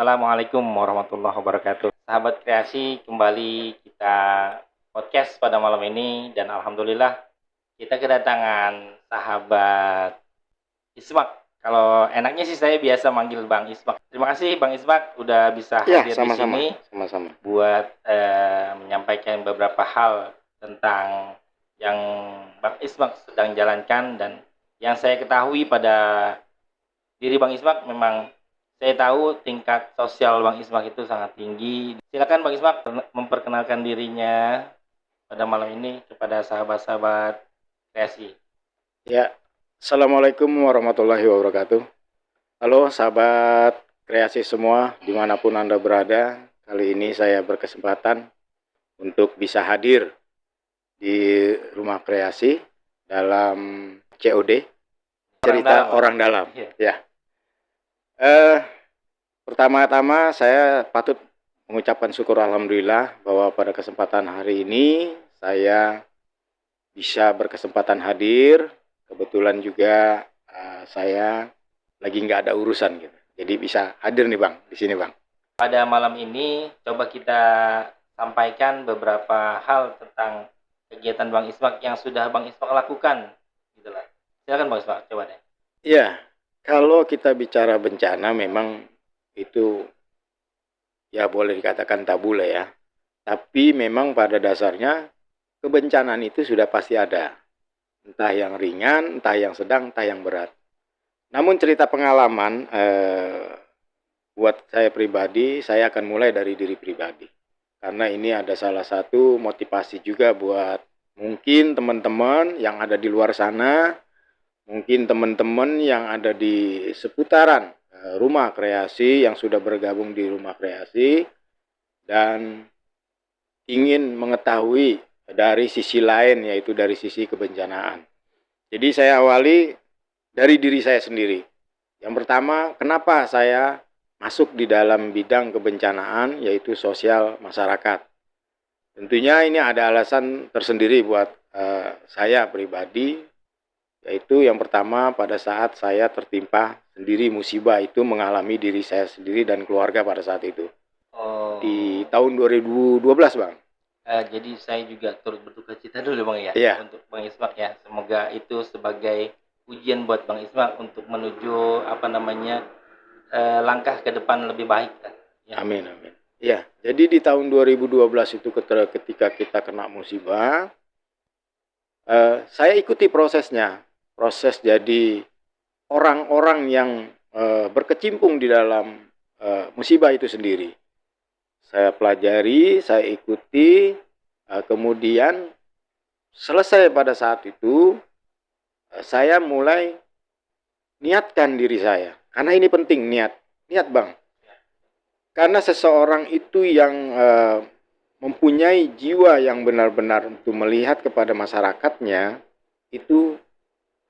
Assalamualaikum warahmatullahi wabarakatuh. Sahabat kreasi, kembali kita podcast pada malam ini dan alhamdulillah kita kedatangan sahabat Ismak. Kalau enaknya sih saya biasa manggil Bang Ismak. Terima kasih Bang Ismak udah bisa Ya, hadir di sama-sama, sini sama-sama. buat menyampaikan beberapa hal tentang yang Bang Ismak sedang jalankan dan yang saya ketahui pada diri Bang Ismak memang saya tahu tingkat sosial Bang Ismak itu sangat tinggi. Silakan Bang Ismak memperkenalkan dirinya pada malam ini kepada sahabat-sahabat kreasi. Ya, Assalamualaikum warahmatullahi wabarakatuh. Halo sahabat kreasi semua, dimanapun Anda berada. Kali ini saya berkesempatan untuk bisa hadir di rumah kreasi dalam COD, cerita orang dalam. Ya. Pertama-tama saya patut mengucapkan syukur alhamdulillah bahwa pada kesempatan hari ini saya bisa berkesempatan hadir. Kebetulan juga saya lagi nggak ada urusan gitu. Jadi bisa hadir nih Bang, di sini Bang. Pada malam ini coba kita sampaikan beberapa hal tentang kegiatan Bang Ismak yang sudah Bang Ismak lakukan. Gitulah. Silakan Bang Ismak, coba deh. Iya, kalau kita bicara bencana memang itu ya boleh dikatakan tabu lah ya. Tapi memang pada dasarnya kebencanaan itu sudah pasti ada. Entah yang ringan, entah yang sedang, entah yang berat. Namun cerita pengalaman buat saya pribadi, saya akan mulai dari diri pribadi. Karena ini ada salah satu motivasi juga buat mungkin teman-teman yang ada di luar sana, mungkin teman-teman yang ada di seputaran rumah kreasi yang sudah bergabung di rumah kreasi dan ingin mengetahui dari sisi lain, yaitu dari sisi kebencanaan. Jadi saya awali dari diri saya sendiri. Yang pertama, kenapa saya masuk di dalam bidang kebencanaan, yaitu sosial masyarakat. Tentunya ini ada alasan tersendiri buat saya pribadi, yaitu yang pertama pada saat saya tertimpa sendiri musibah itu mengalami diri saya sendiri dan keluarga pada saat itu. Di tahun 2012 Bang. Jadi saya juga turut berduka cita dulu Bang ya, untuk Bang Ismak ya. Semoga itu sebagai ujian buat Bang Ismak untuk menuju langkah ke depan lebih baik kan. Ya. Amin. Ya, jadi di tahun 2012 itu ketika kita kena musibah, saya ikuti prosesnya. Proses jadi orang-orang yang berkecimpung di dalam musibah itu sendiri. Saya pelajari, saya ikuti, kemudian selesai pada saat itu, saya mulai niatkan diri saya. Karena ini penting, niat Bang. Karena seseorang itu yang mempunyai jiwa yang benar-benar untuk melihat kepada masyarakatnya, itu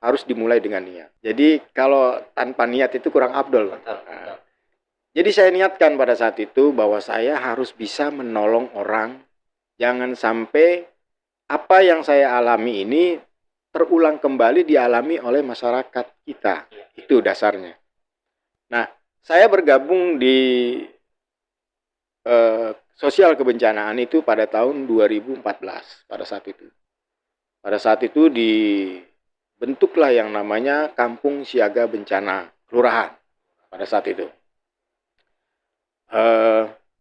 harus dimulai dengan niat. Jadi kalau tanpa niat itu kurang afdol. Nah, jadi saya niatkan pada saat itu bahwa saya harus bisa menolong orang. Jangan sampai apa yang saya alami ini terulang kembali dialami oleh masyarakat kita. Itu dasarnya. Nah, saya bergabung di sosial kebencanaan itu pada tahun 2014 pada saat itu. Pada saat itu dibentuklah yang namanya Kampung Siaga Bencana Kelurahan pada saat itu.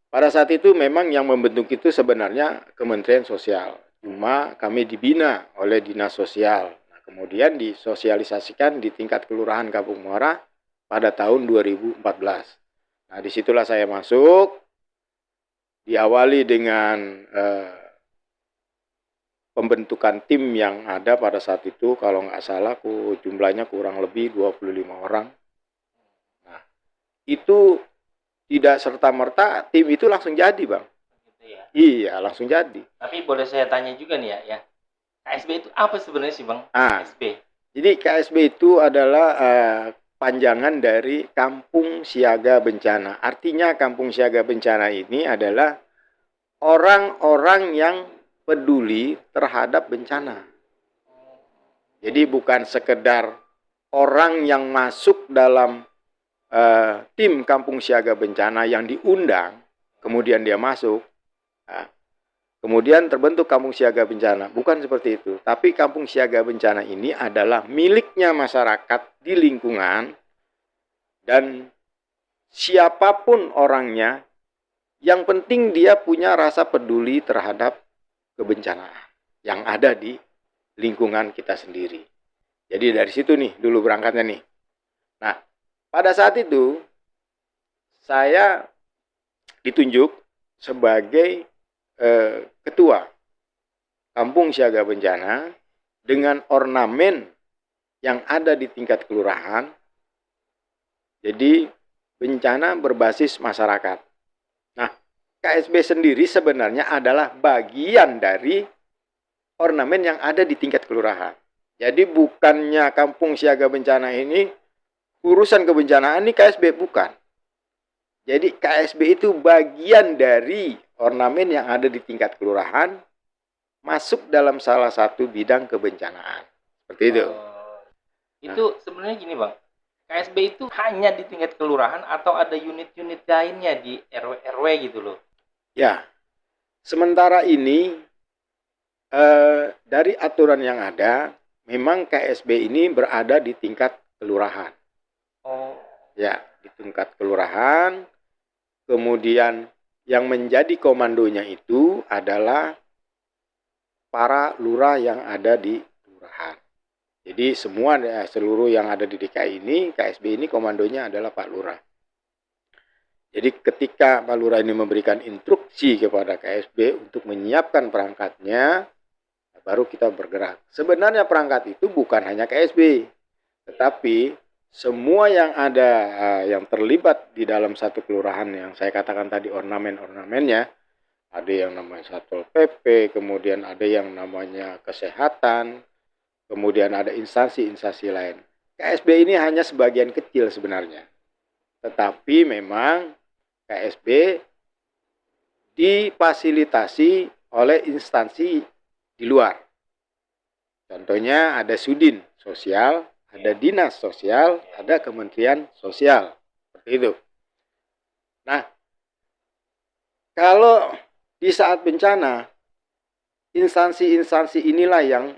Pada saat itu memang yang membentuk itu sebenarnya Kementerian Sosial. Cuma kami dibina oleh Dinas Sosial. Nah, kemudian disosialisasikan di tingkat Kelurahan Kampung Muara pada tahun 2014. Nah, disitulah saya masuk. Diawali dengan pembentukan tim yang ada pada saat itu, kalau nggak salah jumlahnya kurang lebih 25 orang. Nah, itu tidak serta-merta tim itu langsung jadi Bang. Gitu ya. Iya, langsung jadi. Tapi boleh saya tanya juga nih ya, KSB itu apa sebenarnya sih Bang? KSB. Jadi KSB itu adalah panjangan dari Kampung Siaga Bencana. Artinya Kampung Siaga Bencana ini adalah orang-orang yang peduli terhadap bencana. Jadi bukan sekedar orang yang masuk dalam tim kampung siaga bencana yang diundang, kemudian dia masuk, kemudian terbentuk kampung siaga bencana. Bukan seperti itu. Tapi kampung siaga bencana ini adalah miliknya masyarakat di lingkungan, dan siapapun orangnya, yang penting dia punya rasa peduli terhadap kebencanaan yang ada di lingkungan kita sendiri. Jadi dari situ nih dulu berangkatnya nih. Nah, pada saat itu saya ditunjuk sebagai ketua kampung siaga bencana dengan ornamen yang ada di tingkat kelurahan. Jadi bencana berbasis masyarakat. Nah, KSB sendiri sebenarnya adalah bagian dari ornamen yang ada di tingkat kelurahan. Jadi bukannya kampung siaga bencana ini urusan kebencanaan ini KSB, bukan. Jadi KSB itu bagian dari ornamen yang ada di tingkat kelurahan, masuk dalam salah satu bidang kebencanaan. Seperti itu. Itu sebenarnya gini Bang, KSB itu hanya di tingkat kelurahan atau ada unit-unit lainnya di RW-RW gitu loh? Ya, sementara ini dari aturan yang ada, memang KSB ini berada di tingkat kelurahan. Oh. Ya, di tingkat kelurahan. Kemudian yang menjadi komandonya itu adalah para lurah yang ada di kelurahan. Jadi seluruh yang ada di DKI ini, KSB ini komandonya adalah Pak Lurah. Jadi ketika Pak Lurah ini memberikan instruksi kepada KSB untuk menyiapkan perangkatnya, baru kita bergerak. Sebenarnya perangkat itu bukan hanya KSB, tetapi semua yang ada yang terlibat di dalam satu kelurahan yang saya katakan tadi ornamen-ornamennya, ada yang namanya Satpol PP, kemudian ada yang namanya kesehatan, kemudian ada instansi-instansi lain. KSB ini hanya sebagian kecil sebenarnya. Tetapi memang KSB difasilitasi oleh instansi di luar. Contohnya ada Sudin Sosial, ada Dinas Sosial, ada Kementerian Sosial. Seperti itu. Nah, kalau di saat bencana, instansi-instansi inilah yang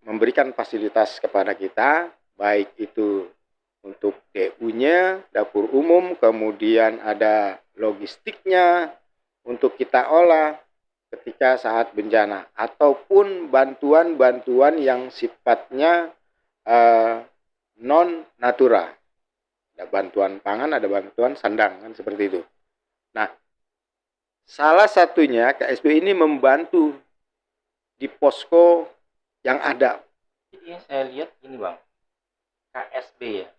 memberikan fasilitas kepada kita, baik itu untuk DU-nya, dapur umum, kemudian ada logistiknya untuk kita olah ketika saat bencana, ataupun bantuan-bantuan yang sifatnya non-natura. Ada bantuan pangan, ada bantuan sandang, kan seperti itu. Nah, salah satunya KSB ini membantu di posko yang ada. Jadi saya lihat ini Bang, KSB ya.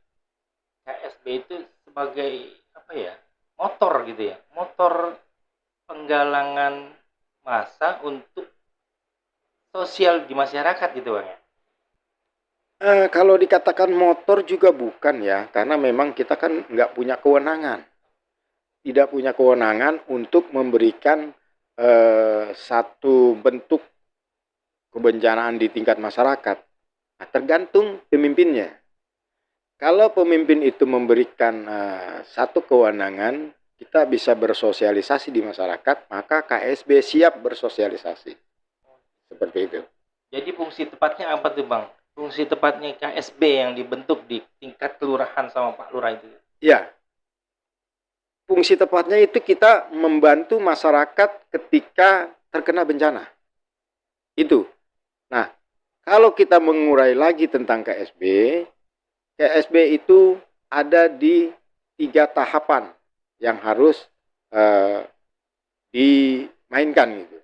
KSB itu sebagai apa ya? Motor gitu ya. Motor penggalangan massa untuk sosial di masyarakat gitu Bang ya. Kalau dikatakan motor juga bukan ya, karena memang kita kan nggak punya kewenangan. Tidak punya kewenangan untuk memberikan satu bentuk kebencanaan di tingkat masyarakat. Nah, tergantung pemimpinnya. Kalau pemimpin itu memberikan satu kewenangan, kita bisa bersosialisasi di masyarakat, maka KSB siap bersosialisasi. Seperti itu. Jadi fungsi tepatnya apa tuh Bang? Fungsi tepatnya KSB yang dibentuk di tingkat kelurahan sama Pak Lurah itu? Ya. Fungsi tepatnya itu kita membantu masyarakat ketika terkena bencana. Itu. Nah, kalau kita mengurai lagi tentang KSB, KSB itu ada di 3 tahapan yang harus dimainkan gitu.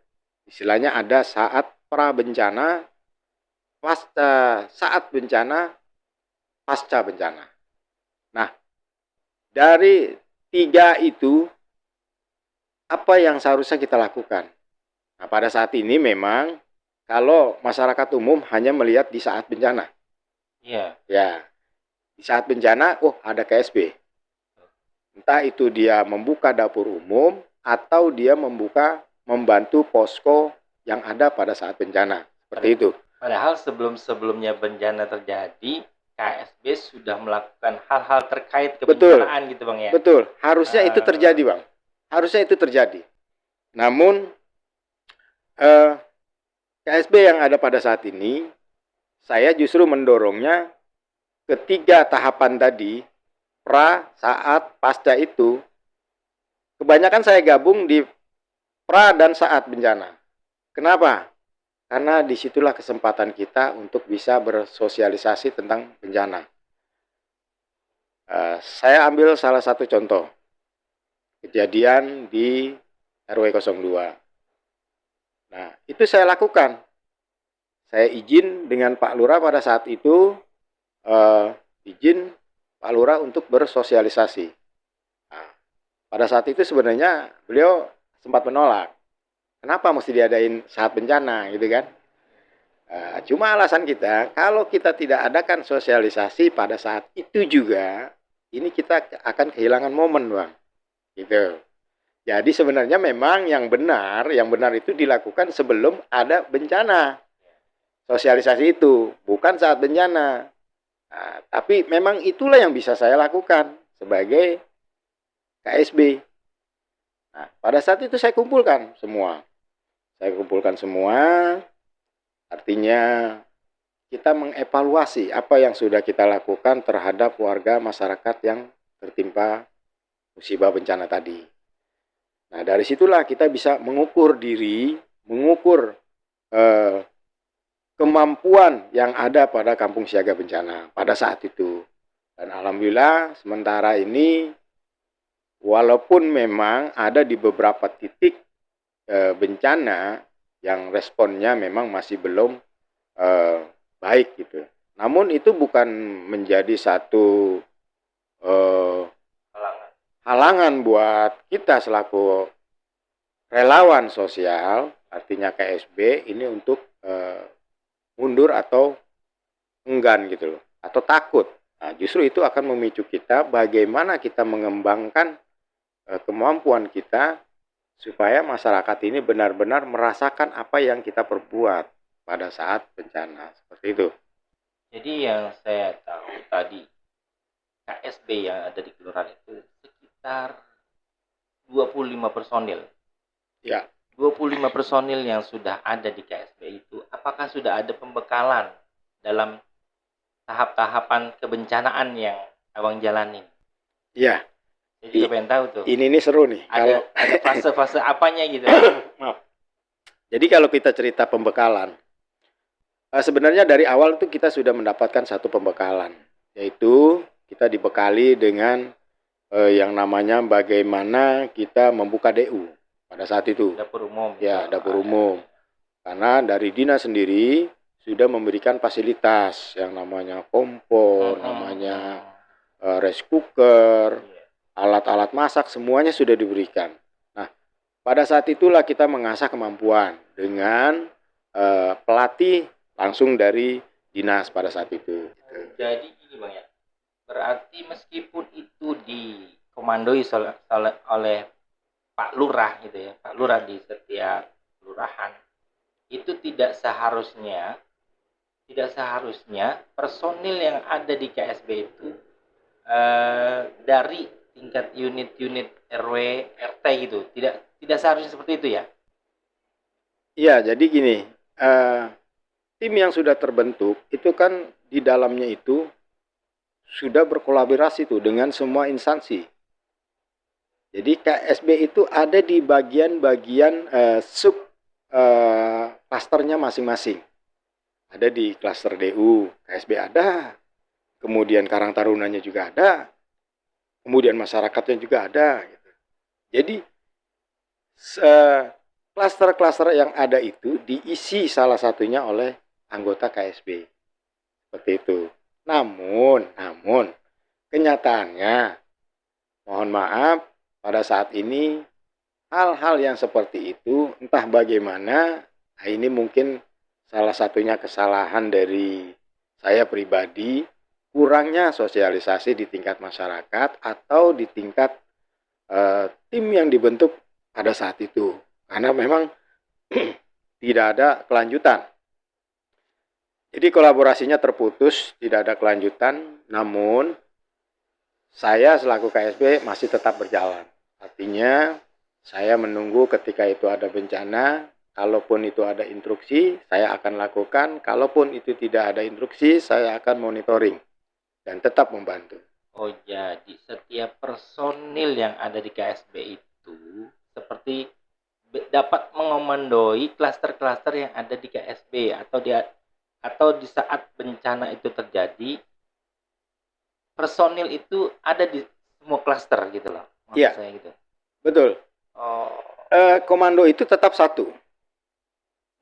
Istilahnya ada saat pra bencana, saat bencana, pasca bencana. Nah, dari 3 itu apa yang seharusnya kita lakukan? Nah, pada saat ini memang kalau masyarakat umum hanya melihat di saat bencana. Iya. Ya. Di saat bencana, ada KSB. Entah itu dia membuka dapur umum atau dia membantu posko yang ada pada saat bencana. Seperti itu. Padahal sebelum-sebelumnya bencana terjadi, KSB sudah melakukan hal-hal terkait Betul, kebencanaan gitu Bang ya. betul. Harusnya itu terjadi, Bang. Harusnya itu terjadi. Namun KSB yang ada pada saat ini, saya justru mendorongnya ketiga tahapan tadi, pra, saat, pasca itu, kebanyakan saya gabung di pra dan saat bencana. Kenapa? Karena disitulah kesempatan kita untuk bisa bersosialisasi tentang bencana. Saya ambil salah satu contoh, kejadian di RW 02. Nah, itu saya lakukan. Saya izin dengan Pak Lurah pada saat itu, izin Pak Lurah untuk bersosialisasi. Nah, pada saat itu sebenarnya beliau sempat menolak. Kenapa mesti diadain saat bencana gitu kan? Cuma alasan kita, kalau kita tidak adakan sosialisasi pada saat itu juga, ini kita akan kehilangan momen, Bang. Gitu. Jadi sebenarnya memang yang benar itu dilakukan sebelum ada bencana. Sosialisasi itu, bukan saat bencana. Nah, tapi memang itulah yang bisa saya lakukan sebagai KSB. Nah, pada saat itu saya kumpulkan semua. Artinya kita mengevaluasi apa yang sudah kita lakukan terhadap warga masyarakat yang tertimpa musibah bencana tadi. Nah, dari situlah kita bisa mengukur diri, mengukur kemampuan yang ada pada kampung siaga bencana pada saat itu. Dan alhamdulillah sementara ini, walaupun memang ada di beberapa titik bencana yang responnya memang masih belum baik gitu. Namun itu bukan menjadi satu halangan buat kita selaku relawan sosial, artinya KSB ini untuk mundur atau enggan gitu loh, atau takut. Nah, justru itu akan memicu kita bagaimana kita mengembangkan kemampuan kita supaya masyarakat ini benar-benar merasakan apa yang kita perbuat pada saat bencana, seperti itu. Jadi yang saya tahu tadi, KSB yang ada di kelurahan itu sekitar 25 personil. Ya. 25 personil yang sudah ada di KSB itu, apakah sudah ada pembekalan dalam tahap-tahapan kebencanaan yang Abang jalanin? Iya. Saya juga pengen tahu tuh. Ini seru nih. Ada fase-fase apanya gitu. Maaf. Jadi kalau kita cerita pembekalan, sebenarnya dari awal itu kita sudah mendapatkan satu pembekalan, yaitu kita dibekali dengan yang namanya bagaimana kita membuka DU pada saat itu. Dapur umum. Ya, dapur umum. Karena dari dinas sendiri sudah memberikan fasilitas yang namanya kompor, namanya rice cooker, alat-alat masak, semuanya sudah diberikan. Nah, pada saat itulah kita mengasah kemampuan dengan pelatih langsung dari dinas pada saat itu. Jadi gini Bang ya, berarti meskipun itu dikomandoi oleh Pak Lurah gitu ya, Pak Lurah di setiap kelurahan, itu tidak seharusnya personil yang ada di KSB itu dari tingkat unit-unit RW, RT gitu, tidak seharusnya seperti itu ya? Iya, jadi gini, tim yang sudah terbentuk itu kan di dalamnya itu sudah berkolaborasi tuh dengan semua instansi. Jadi KSB itu ada di bagian-bagian sub klasternya masing-masing. Ada di klaster DU, KSB ada, kemudian Karang Tarunanya juga ada, kemudian masyarakatnya juga ada. Gitu. Jadi klaster-klaster yang ada itu diisi salah satunya oleh anggota KSB. Seperti itu. Namun kenyataannya, mohon maaf, pada saat ini hal-hal yang seperti itu entah bagaimana, ini mungkin salah satunya kesalahan dari saya pribadi, kurangnya sosialisasi di tingkat masyarakat atau di tingkat tim yang dibentuk pada saat itu. Karena memang tidak ada kelanjutan. Jadi kolaborasinya terputus, tidak ada kelanjutan, namun saya selaku KSB masih tetap berjalan. Artinya saya menunggu ketika itu ada bencana, kalaupun itu ada instruksi, saya akan lakukan, kalaupun itu tidak ada instruksi, saya akan monitoring dan tetap membantu. Oh, jadi setiap personil yang ada di KSB itu seperti dapat mengomandoi klaster-klaster yang ada di KSB, atau di saat bencana itu terjadi, personil itu ada di semua klaster gitu loh. Maksud Iya. saya gitu. Betul. Oh, Komando itu tetap satu.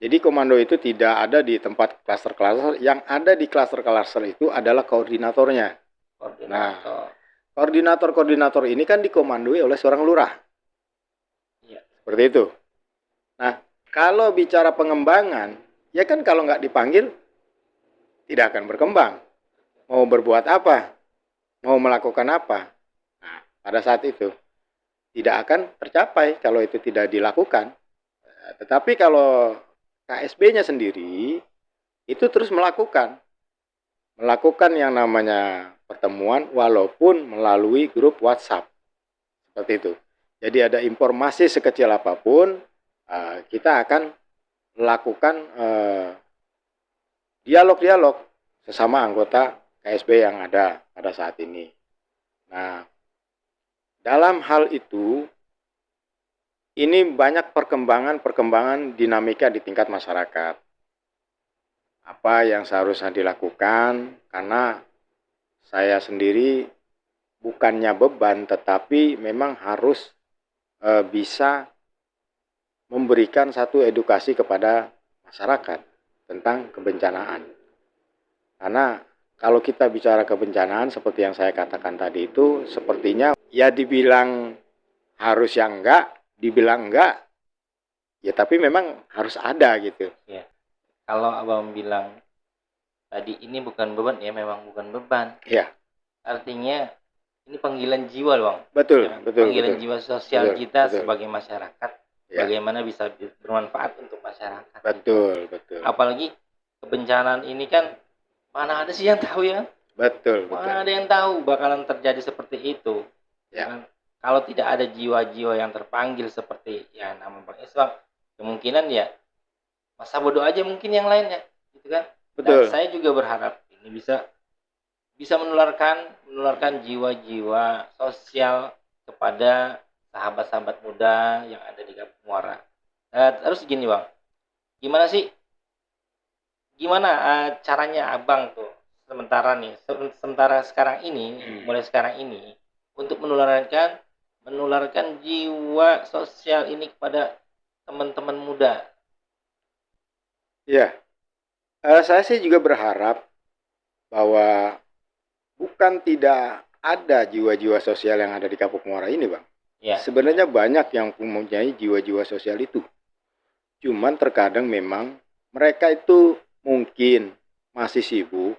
Jadi komando itu tidak ada di tempat klaster-klaster. Yang ada di klaster-klaster itu adalah koordinatornya. koordinator. Koordinator-koordinator ini kan dikomandoi oleh seorang lurah. Iya. Seperti itu. Nah, kalau bicara pengembangan, ya kan kalau nggak dipanggil, tidak akan berkembang. Mau berbuat apa? Mau melakukan apa? Nah, pada saat itu, tidak akan tercapai kalau itu tidak dilakukan. Tetapi kalau KSB-nya sendiri, itu terus melakukan yang namanya pertemuan walaupun melalui grup WhatsApp. Seperti itu. Jadi ada informasi sekecil apapun, kita akan lakukan dialog-dialog sesama anggota KSB yang ada pada saat ini. Nah, dalam hal itu, ini banyak perkembangan dinamika di tingkat masyarakat. Apa yang seharusnya dilakukan, karena saya sendiri bukannya beban, tetapi memang harus bisa memberikan satu edukasi kepada masyarakat tentang kebencanaan. Karena kalau kita bicara kebencanaan seperti yang saya katakan tadi itu, sepertinya ya dibilang harus yang enggak, dibilang enggak, ya tapi memang harus ada gitu. Ya. Kalau abang bilang tadi ini bukan beban, ya memang bukan beban. Ya. Artinya ini panggilan jiwa loh, Bang. Betul, Ya, betul. Panggilan betul. jiwa sosial betul, kita betul. sebagai masyarakat, Ya. bagaimana bisa bermanfaat untuk masyarakat. Betul, betul. Apalagi kebencanaan ini kan mana ada sih yang tahu ya? Betul, betul. Mana ada yang tahu bakalan terjadi seperti itu? Ya. Kan? Kalau tidak ada jiwa-jiwa yang terpanggil seperti ya nama Bang Iswak, kemungkinan ya masa bodoh aja mungkin yang lainnya, gitu kan? Betul. Dan saya juga berharap ini bisa menularkan jiwa-jiwa sosial kepada sahabat-sahabat muda yang ada di Kampung Muara. Terus gini Bang, gimana caranya Abang tuh sementara sekarang ini, mulai sekarang ini, untuk menularkan jiwa sosial ini kepada teman-teman muda? Ya, saya sih juga berharap bahwa bukan tidak ada jiwa-jiwa sosial yang ada di Kampung Muara ini, Bang. Ya. Sebenarnya banyak yang mempunyai jiwa-jiwa sosial itu. Cuman terkadang memang mereka itu mungkin masih sibuk.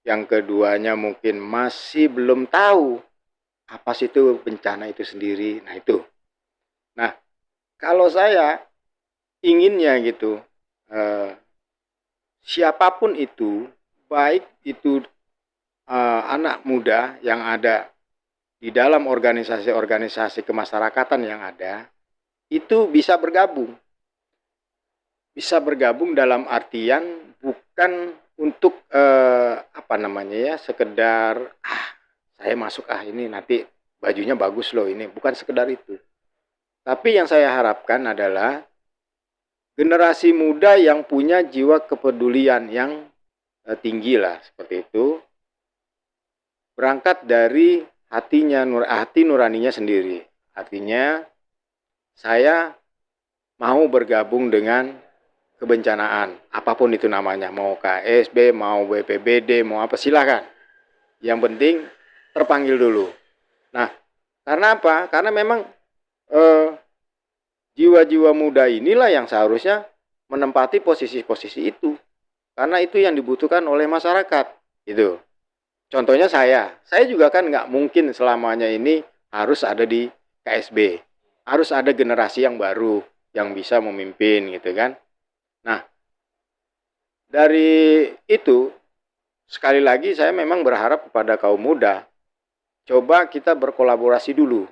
Yang keduanya mungkin masih belum tahu apa sih itu bencana itu sendiri. Nah itu. Nah, kalau saya inginnya gitu, siapapun itu, baik itu anak muda yang ada di dalam organisasi-organisasi kemasyarakatan yang ada, itu bisa bergabung. Bisa bergabung dalam artian bukan untuk sekedar saya masuk ini nanti bajunya bagus loh ini, bukan sekedar itu. Tapi yang saya harapkan adalah generasi muda yang punya jiwa kepedulian yang tinggi lah, seperti itu. Berangkat dari hati nuraninya sendiri. Artinya saya mau bergabung dengan kebencanaan, apapun itu namanya, mau KSB, mau BPBD, mau apa, silakan. Yang penting terpanggil dulu. Nah, karena apa? Karena memang jiwa-jiwa muda inilah yang seharusnya menempati posisi-posisi itu. Karena itu yang dibutuhkan oleh masyarakat. Gitu. Contohnya saya juga kan nggak mungkin selamanya ini harus ada di KSB. Harus ada generasi yang baru yang bisa memimpin gitu kan. Nah, dari itu, sekali lagi saya memang berharap kepada kaum muda, coba kita berkolaborasi dulu.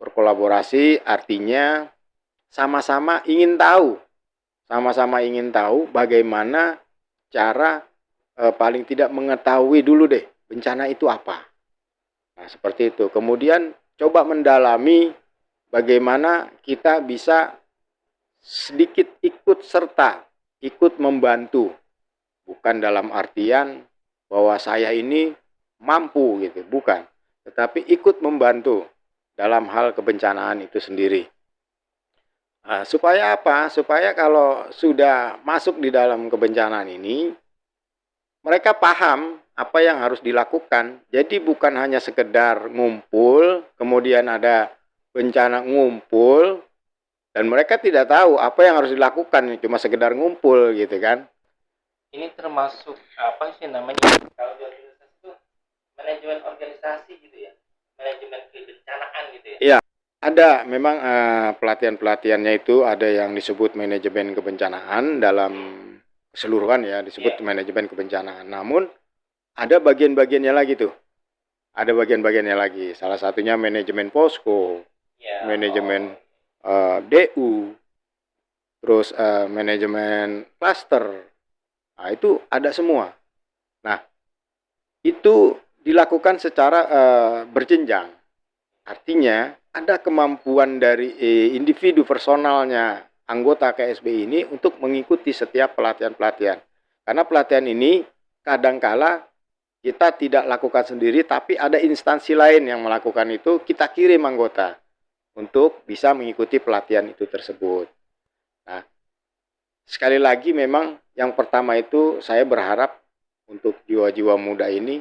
Berkolaborasi artinya sama-sama ingin tahu bagaimana cara paling tidak mengetahui dulu deh bencana itu apa. Nah, seperti itu. Kemudian coba mendalami bagaimana kita bisa sedikit ikut serta, ikut membantu. Bukan dalam artian bahwa saya ini mampu gitu, bukan. Tetapi ikut membantu dalam hal kebencanaan itu sendiri. Nah, supaya apa? Supaya kalau sudah masuk di dalam kebencanaan ini, mereka paham apa yang harus dilakukan. Jadi bukan hanya sekedar ngumpul, kemudian ada bencana ngumpul, dan mereka tidak tahu apa yang harus dilakukan, cuma sekedar ngumpul gitu kan. Ini termasuk apa sih namanya, kalau di organisasi itu manajemen organisasi gitu ya, manajemen kebencanaan gitu ya. Iya, ada memang pelatihan-pelatihannya itu ada yang disebut manajemen kebencanaan dalam keseluruhan ya, disebut manajemen kebencanaan. Namun ada bagian-bagiannya lagi tuh. Ada bagian-bagiannya lagi. Salah satunya manajemen posko, manajemen DU, terus manajemen klaster. Nah, itu ada semua. Nah, itu dilakukan secara berjenjang. Artinya ada kemampuan dari individu personalnya anggota KSB ini untuk mengikuti setiap pelatihan-pelatihan. Karena pelatihan ini kadangkala kita tidak lakukan sendiri, tapi ada instansi lain yang melakukan itu, kita kirim anggota untuk bisa mengikuti pelatihan itu tersebut. Nah, sekali lagi memang yang pertama itu saya berharap untuk jiwa-jiwa muda ini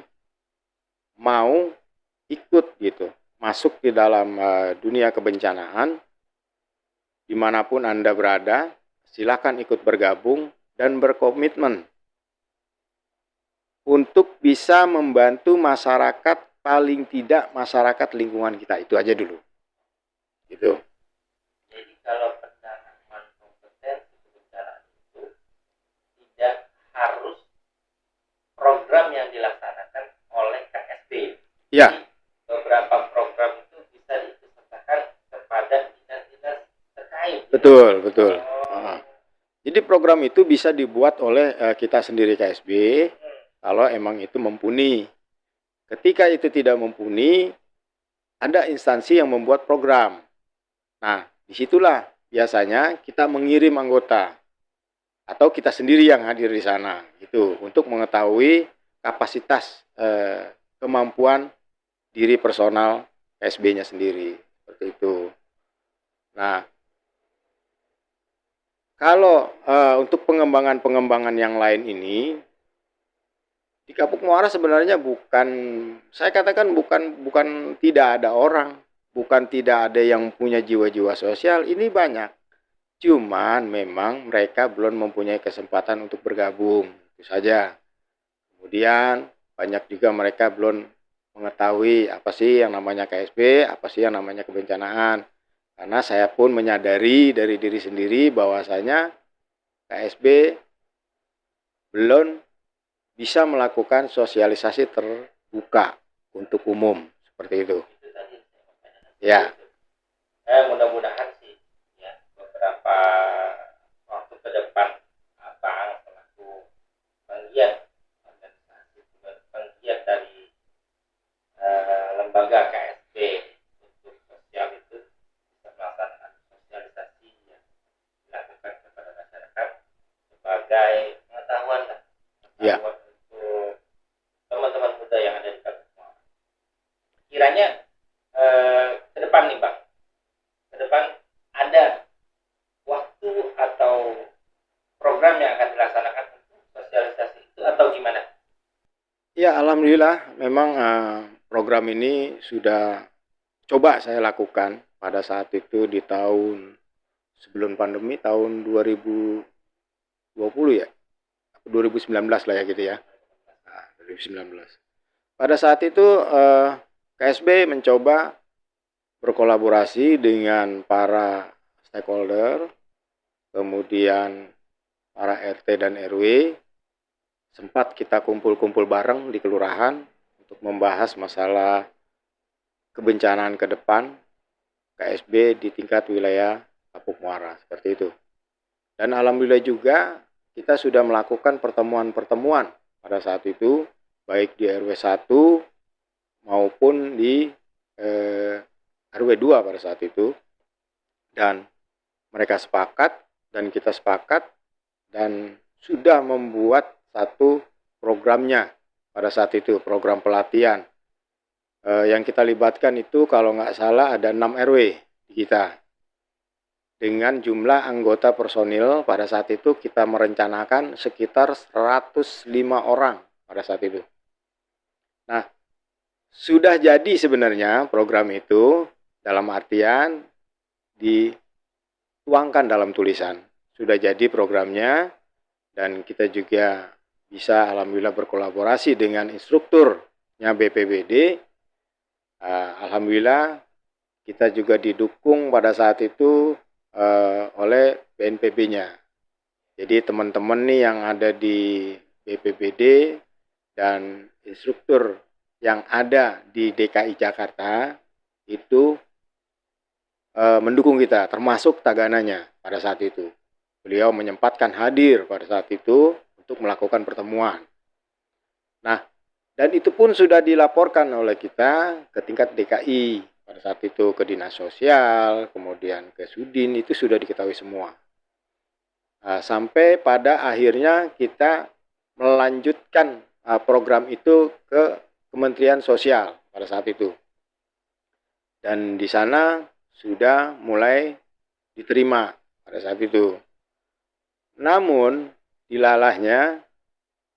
mau ikut gitu, masuk di dalam dunia kebencanaan, dimanapun Anda berada, silakan ikut bergabung dan berkomitmen untuk bisa membantu masyarakat, paling tidak masyarakat lingkungan kita. Itu aja dulu. Gitu. Jadi kalau penanaman kompetensi kebencanaan itu tidak harus program yang dilaksanakan oleh KSB. Ya. Jadi, beberapa program itu bisa diikutsertakan kepada dinas-dinas terkait. Betul, betul. Jadi program itu bisa dibuat oleh kita sendiri KSB kalau emang itu mumpuni. Ketika itu tidak mumpuni, ada instansi yang membuat program. Nah, disitulah biasanya kita mengirim anggota atau kita sendiri yang hadir di sana, gitu, untuk mengetahui kapasitas kemampuan diri personal KSB-nya sendiri, seperti itu. Nah, kalau untuk pengembangan-pengembangan yang lain ini, di Kapuk Muara sebenarnya bukan, saya katakan bukan tidak ada orang, bukan tidak ada yang punya jiwa-jiwa sosial, ini banyak. Cuman memang mereka belum mempunyai kesempatan untuk bergabung, itu saja. Kemudian banyak juga mereka belum mengetahui apa sih yang namanya KSB, apa sih yang namanya kebencanaan. Karena saya pun menyadari dari diri sendiri bahwasanya KSB belum bisa melakukan sosialisasi terbuka untuk umum, seperti itu. Ya. Mudah-mudahan sih ya beberapa waktu ke depan Abang selaku penggiat organisasi, penggiat dari lembaga KSB untuk sosial itu bisa melaksanakan sosialisasi yang dilakukan kepada masyarakat sebagai pengetahuan lah, untuk teman-teman muda yang ada di Kapuk Muara. Kiranya ke depan nih Bang, ke depan ada waktu atau program yang akan dilaksanakan untuk sosialisasi itu atau gimana? Ya, alhamdulillah memang program ini sudah coba saya lakukan pada saat itu di tahun sebelum pandemi, tahun 2020 ya, 2019 lah ya gitu ya. Nah, 2019. Pada saat itu KSB mencoba berkolaborasi dengan para stakeholder, kemudian para RT dan RW, sempat kita kumpul-kumpul bareng di kelurahan untuk membahas masalah kebencanaan ke depan KSB di tingkat wilayah Kapuk Muara, seperti itu. Dan alhamdulillah juga kita sudah melakukan pertemuan-pertemuan pada saat itu, baik di RW 1 maupun di RW 2 pada saat itu. Dan mereka sepakat dan kita sepakat dan sudah membuat satu programnya pada saat itu, program pelatihan. Yang kita libatkan itu kalau nggak salah ada 6 RW di kita. Dengan jumlah anggota personil pada saat itu kita merencanakan sekitar 105 orang pada saat itu. Nah, sudah jadi sebenarnya program itu, dalam artian dituangkan dalam tulisan. Sudah jadi programnya dan kita juga bisa alhamdulillah berkolaborasi dengan instrukturnya BPBD. Alhamdulillah kita juga didukung pada saat itu oleh BNPB-nya. Jadi teman-teman nih yang ada di BPBD dan instruktur yang ada di DKI Jakarta itu mendukung kita, termasuk Tagananya pada saat itu. Beliau menyempatkan hadir pada saat itu untuk melakukan pertemuan. Nah, dan itu pun sudah dilaporkan oleh kita ke tingkat DKI. Pada saat itu ke Dinas Sosial, kemudian ke Sudin, itu sudah diketahui semua. Sampai pada akhirnya kita melanjutkan program itu ke Kementerian Sosial pada saat itu. Dan di sana sudah mulai diterima pada saat itu. Namun, dilalahnya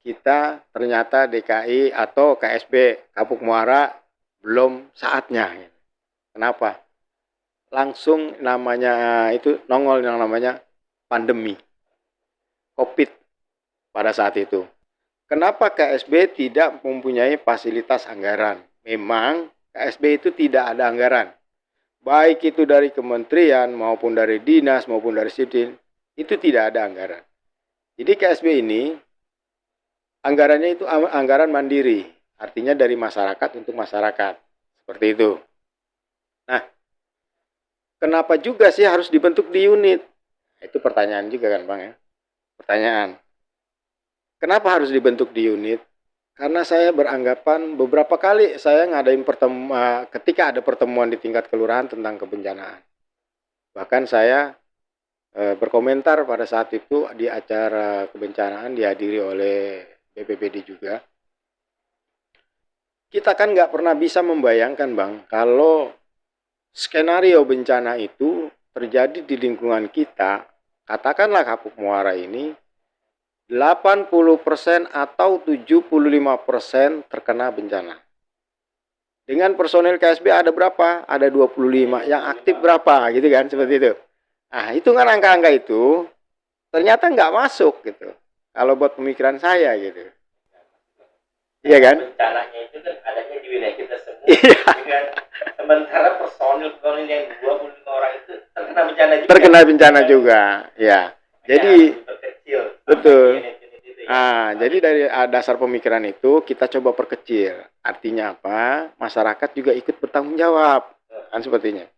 kita ternyata DKI atau KSB Kapuk Muara belum saatnya. Kenapa? Langsung namanya itu nongol yang namanya pandemi COVID pada saat itu. Kenapa KSB tidak mempunyai fasilitas anggaran? Memang KSB itu tidak ada anggaran. Baik itu dari kementerian maupun dari dinas maupun dari Sudin, itu tidak ada anggaran. Jadi KSB ini anggarannya itu anggaran mandiri, artinya dari masyarakat untuk masyarakat. Seperti itu. Nah, kenapa juga sih harus dibentuk di unit? Itu pertanyaan juga kan Bang ya. Pertanyaan. Kenapa harus dibentuk di unit? Karena saya beranggapan beberapa kali saya ngadain pertemuan, ketika ada pertemuan di tingkat kelurahan tentang kebencanaan. Bahkan saya berkomentar pada saat itu di acara kebencanaan dihadiri oleh BPBD juga. Kita kan nggak pernah bisa membayangkan Bang, kalau skenario bencana itu terjadi di lingkungan kita, katakanlah Kapuk Muara ini, 80% atau 75% terkena bencana. Dengan personil KSB ada berapa? Ada 25. Yang aktif berapa? Gitu kan, seperti itu. Nah, hitungan angka-angka itu ternyata nggak masuk gitu. Kalau buat pemikiran saya gitu. Iya kan? Bencananya itu kan adanya di wilayah kita semua. Dengan sementara personil yang 25 orang itu terkena bencana juga. Terkena bencana juga, ya. Jadi betul. Jadi dari dasar pemikiran itu kita coba perkecil. Artinya apa? Masyarakat juga ikut bertanggung jawab. Kan sepertinya.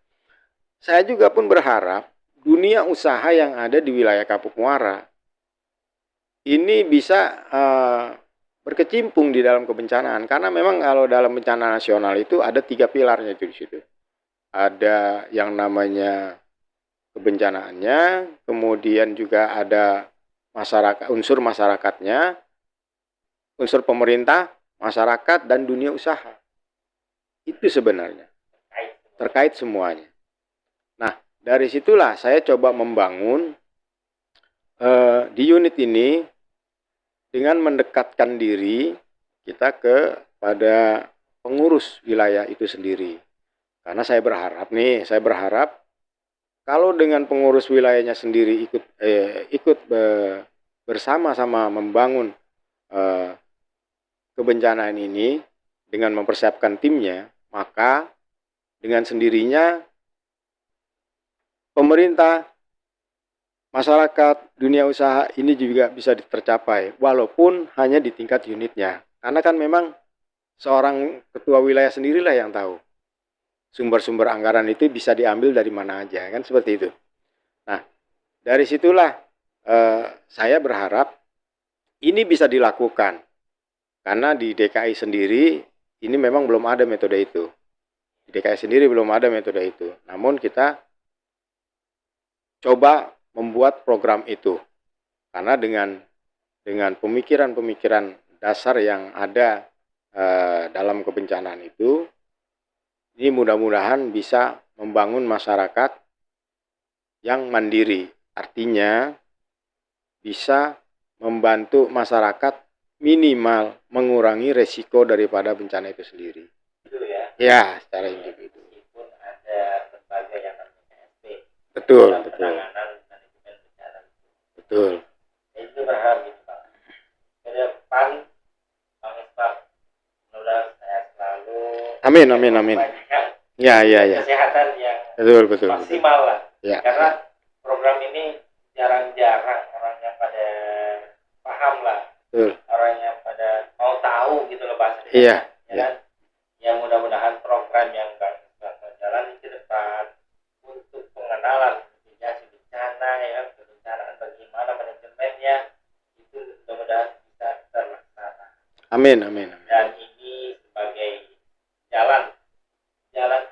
Saya juga pun berharap dunia usaha yang ada di wilayah Kapuk Muara ini bisa berkecimpung di dalam kebencanaan. Karena memang kalau dalam bencana nasional itu ada 3 pilarnya itu di situ. Ada yang namanya kebencanaannya, kemudian juga ada masyarakat, unsur masyarakatnya, unsur pemerintah, masyarakat, dan dunia usaha. Itu sebenarnya terkait semuanya. Nah, dari situlah saya coba membangun di unit ini dengan mendekatkan diri kita kepada pengurus wilayah itu sendiri. Karena saya berharap kalau dengan pengurus wilayahnya sendiri ikut bersama-sama membangun kebencanaan ini dengan mempersiapkan timnya, maka dengan sendirinya pemerintah masyarakat dunia usaha ini juga bisa tercapai walaupun hanya di tingkat unitnya. Karena kan memang seorang ketua wilayah sendirilah yang tahu sumber-sumber anggaran itu bisa diambil dari mana aja, kan seperti itu. Nah, dari situlah saya berharap ini bisa dilakukan. Karena di DKI sendiri ini memang belum ada metode itu. Di DKI sendiri belum ada metode itu. Namun kita coba membuat program itu. Karena dengan pemikiran-pemikiran dasar yang ada dalam kebencanaan itu, ini mudah-mudahan bisa membangun masyarakat yang mandiri. Artinya bisa membantu masyarakat minimal mengurangi resiko daripada bencana itu sendiri. Itu ya. Ya, secara individu. Meskipun ada berbagai yang namanya SP. Betul, dalam betul. penanganan manajemen bencana. Betul. Itu berharap gitu Pak. Ke depan Bang Isbak, mudah-mudahan saya selalu Amin, amin, amin. banyak Ya, ya, ya. kesehatan yang Betul, betul. maksimal lah. Ya. Karena program ini jarang-jarang orang yang pada paham lah. Betul. Orang yang pada mau tahu gitu loh bahasanya. Iya. Ya kan? Ya mudah-mudahan program yang Bang Isbak menjalani ke depan untuk pengenalan mitigasi bencana, ya kebencanaan bagaimana manajemennya, itu mudah-mudahan bisa terlaksana. Amin, amin, amin. Dan ini sebagai jalan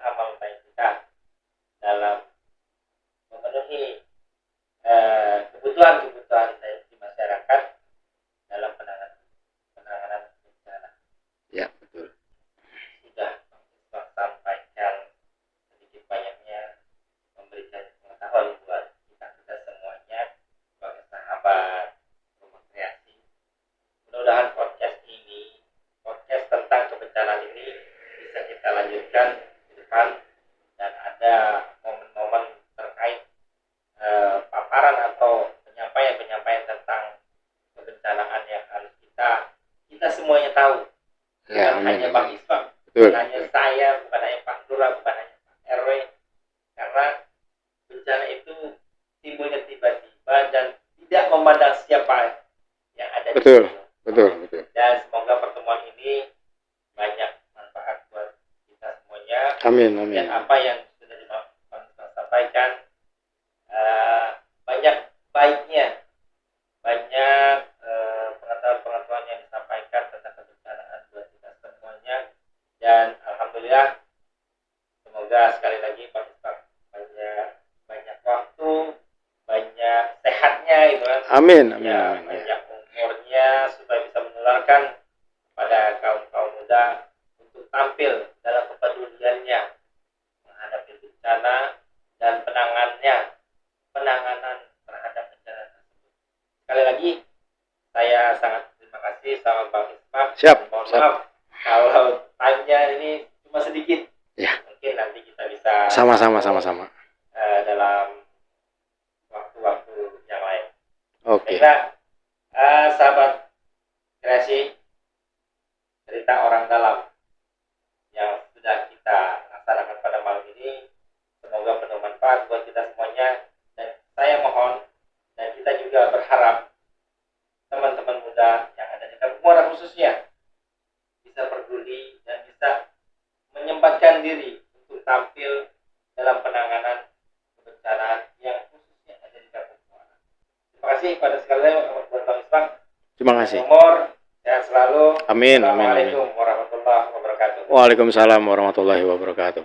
amal baik kita dalam memenuhi kebutuhan di masyarakat dalam penanganan bencana. Ya, betul. Sudah sampaikan sedikit banyaknya, memberikan pengetahuan buat kita semuanya sebagai sahabat rumah kreasi. Mudah-mudahan podcast tentang kebencanaan ini bisa kita lanjutkan ke depan dan ada momen-momen terkait paparan atau penyampaian tentang kebencanaan yang harus kita semuanya tahu. Ya, Bukan amin, hanya amin. Bang Isbak, Betul. bukan hanya saya, bukan hanya Pak Lurah, bukan hanya Pak RW, karena bencana itu timbulnya tiba-tiba dan tidak memandang siapa yang ada Betul. di situ. Betul, betul. Dan semoga pertemuan ini banyak manfaat buat kita semuanya. Amin, amin. Dan apa yang sudah disampaikan banyak baiknya, banyak pengetahuan yang disampaikan tentang kebencanaan buat kita semuanya. Dan alhamdulillah, semoga sekali lagi Pak Isbak banyak waktu, banyak sehatnya gitu kan. Amin, amin, Ya, amin. banyak umurnya supaya bisa menularkan pada kaum muda untuk tampil dalam kepeduliannya menghadapi bencana dan penanganan terhadap bencana tersebut. Sekali lagi, saya sangat terima kasih sama Bang Isbak. Siap, Mohon siap. maaf kalau time-nya ini cuma sedikit. Ya. Mungkin nanti kita bisa Sama-sama. dalam waktu-waktu yang lain. Oke. Baiklah, sahabat kreasi, cerita orang dalam yang sudah kita laksanakan pada malam ini, semoga penuh manfaat buat kita semuanya. Dan saya mohon, dan kita juga berharap teman-teman muda yang ada di Kabupaten Muara khususnya bisa peduli dan bisa menyempatkan diri untuk tampil dalam penanganan kebencanaan yang khususnya ada di Kabupaten Muara. Terima kasih pada sekali lagi buat Bang Isbak. Terima kasih. Umur sehat selalu. Amin, amin, amin. Assalamualaikum warahmatullahi wabarakatuh. Waalaikumsalam warahmatullahi wabarakatuh.